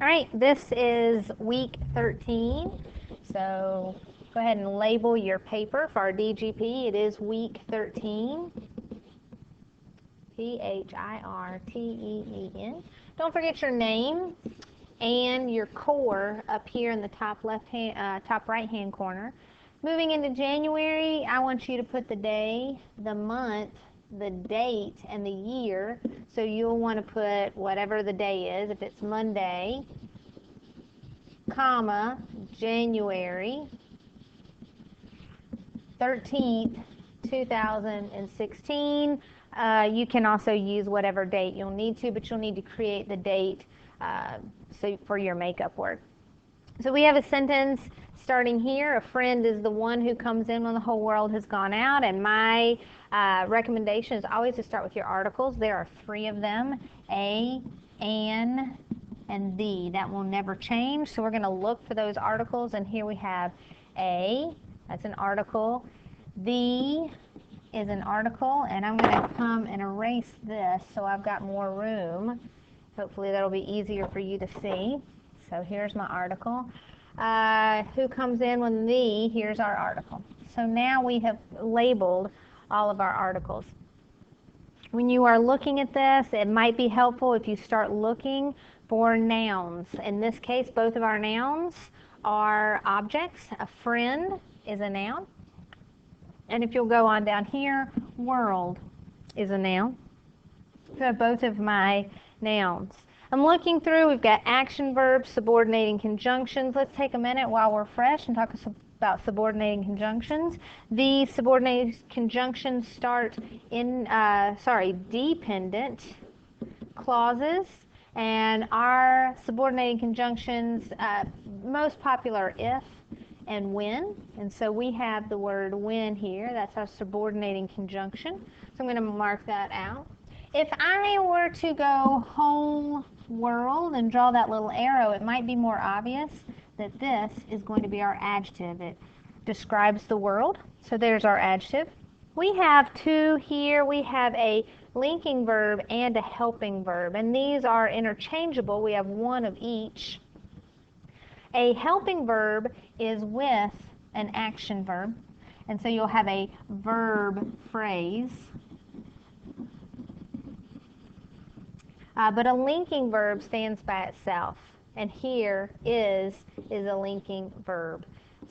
All right, this is week 13. So go ahead and label your paper for our DGP. It is week 13. P-H-I-R-T-E-E-N. Don't forget your name and your core up here in the top top right hand corner. Moving into January, I want you to put the day, the month, the date, and the year. So you'll want to put whatever the day is. If it's Monday, comma, January 13th, 2016. You can also use whatever date you'll need to, but you'll need to create the date for your makeup work. So we have a sentence starting here. A friend is the one who comes in when the whole world has gone out. And my recommendation is always to start with your articles. There are 3 of them: a, an, and the. That will never change. So we're going to look for those articles. And here we have a. That's an article. The is an article. And I'm going to come and erase this so I've got more room. Hopefully that'll be easier for you to see. So here's my article. Who comes in when the, here's our article. So now we have labeled all of our articles. When you are looking at this, it might be helpful if you start looking for nouns. In this case, both of our nouns are objects. A friend is a noun. And if you'll go on down here, world is a noun. So both of my nouns. I'm looking through, we've got action verbs, subordinating conjunctions. Let's take a minute while we're fresh and talk about subordinating conjunctions. These subordinating conjunctions start in, dependent clauses. And our subordinating conjunctions, most popular if and when. And so we have the word when here. That's our subordinating conjunction. So I'm going to mark that out. If I were to go whole world and draw that little arrow, it might be more obvious that this is going to be our adjective. It describes the world. So there's our adjective. We have 2 here. We have a linking verb and a helping verb, and these are interchangeable. We have 1 of each. A helping verb is with an action verb, and so you'll have a verb phrase. But a linking verb stands by itself, and here is a linking verb.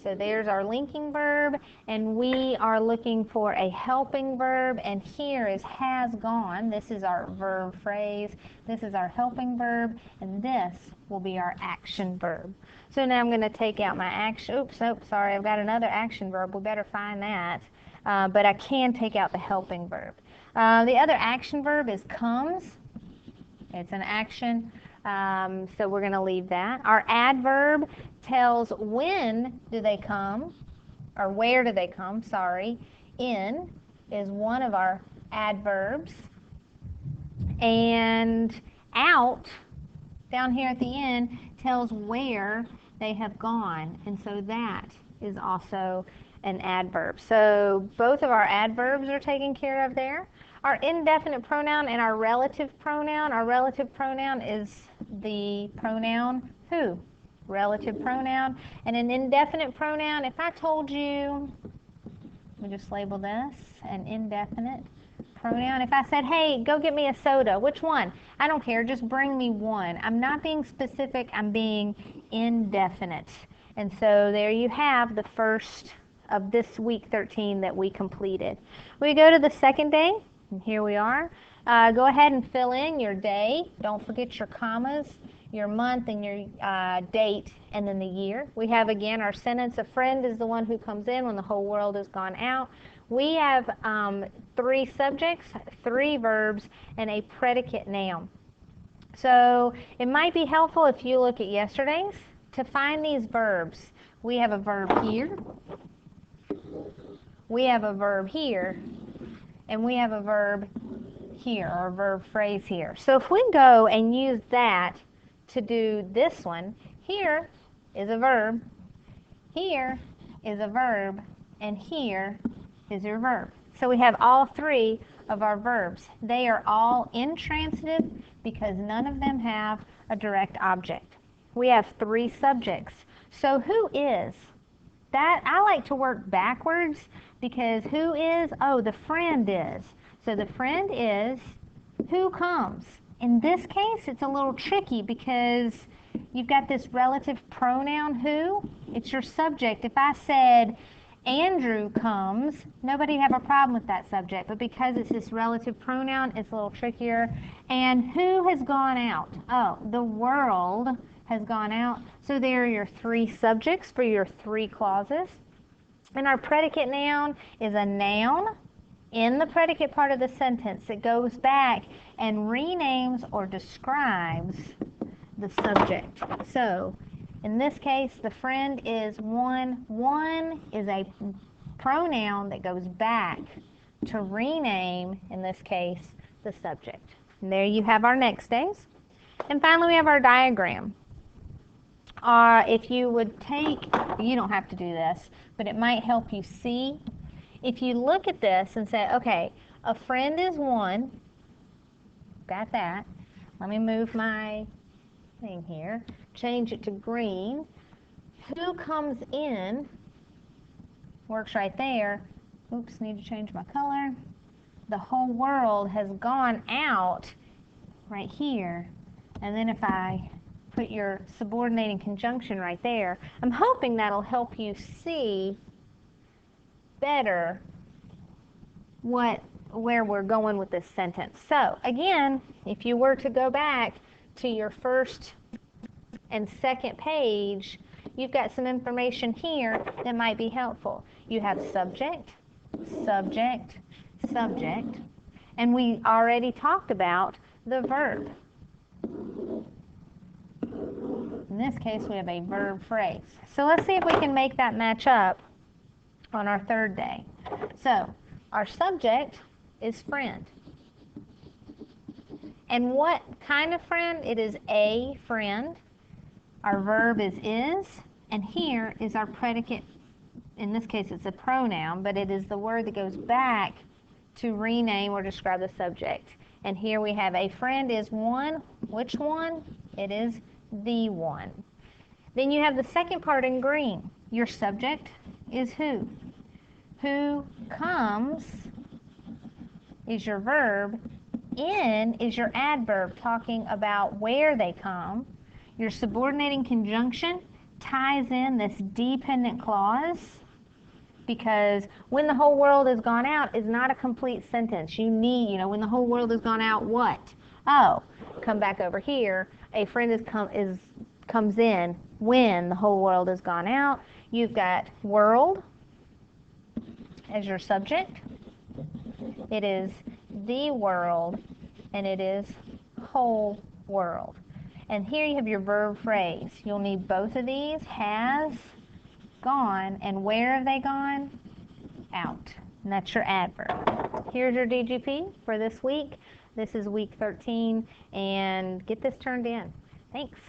So there's our linking verb, and we are looking for a helping verb, and here is has gone. This is our verb phrase. This is our helping verb, and this will be our action verb. So now I'm going to take out my action. Oops, sorry, I've got another action verb. We better find that. But I can take out the helping verb. The other action verb is comes. It's an action, so we're going to leave that. Our adverb tells when do they come, or where do they come, sorry. In is one of our adverbs. And out, down here at the end, tells where they have gone. And so that is also an adverb. So both of our adverbs are taken care of there. Our indefinite pronoun and our relative pronoun. Our relative pronoun is the pronoun who. Relative pronoun. And an indefinite pronoun, if I told you, let me just label this, an indefinite pronoun. If I said, hey, go get me a soda, which one? I don't care, just bring me one. I'm not being specific, I'm being indefinite. And so there you have the first of this week 13 that we completed. We go to the second day. And here we are. Go ahead and fill in your day. Don't forget your commas, your month, and your date, and then the year. We have, again, our sentence, a friend is the one who comes in when the whole world has gone out. We have 3 subjects, 3 verbs, and a predicate noun. So it might be helpful if you look at yesterday's to find these verbs. We have a verb here. We have a verb here. And we have a verb here, or a verb phrase here. So if we go and use that to do this one, here is a verb, here is a verb, and here is your verb. So we have all 3 of our verbs. They are all intransitive because none of them have a direct object. we have 3 subjects. So who is? That I like to work backwards because who is? Oh, the friend is. So the friend is who comes. In this case, it's a little tricky because you've got this relative pronoun who. It's your subject. If I said Andrew comes, nobody'd have a problem with that subject. But because it's this relative pronoun, it's a little trickier. And who has gone out? Oh, the world has gone out. So there are your 3 subjects for your 3 clauses. And our predicate noun is a noun in the predicate part of the sentence that goes back and renames or describes the subject. So in this case, the friend is one. One is a pronoun that goes back to rename, in this case, the subject. And there you have our next days. And finally, we have our diagram. If you would take, you don't have to do this, but it might help you see. If you look at this and say, okay, a friend is one, got that. Let me move my thing here, change it to green. Who comes in, works right there. Oops, need to change my color. The whole world has gone out right here. And then if I put your subordinating conjunction right there, I'm hoping that'll help you see better where we're going with this sentence. So again, if you were to go back to your first and second page, you've got some information here that might be helpful. You have subject, subject, subject, and we already talked about the verb. In this case, we have a verb phrase. So let's see if we can make that match up on our third day. So our subject is friend. And what kind of friend? It is a friend. Our verb is, and here is our predicate. In this case, it's a pronoun, but it is the word that goes back to rename or describe the subject. And here we have a friend is one. Which one? It is the one. Then you have the second part in green. Your subject is who. Who comes is your verb. In is your adverb talking about where they come. Your subordinating conjunction ties in this dependent clause because when the whole world has gone out is not a complete sentence. You need, when the whole world has gone out, what? Oh, come back over here. A friend comes in when the whole world has gone out. You've got world as your subject. It is the world, and it is whole world. And here you have your verb phrase. You'll need both of these, has, gone, and where have they gone? Out. And that's your adverb. Here's your DGP for this week. This is week 13, and get this turned in. Thanks.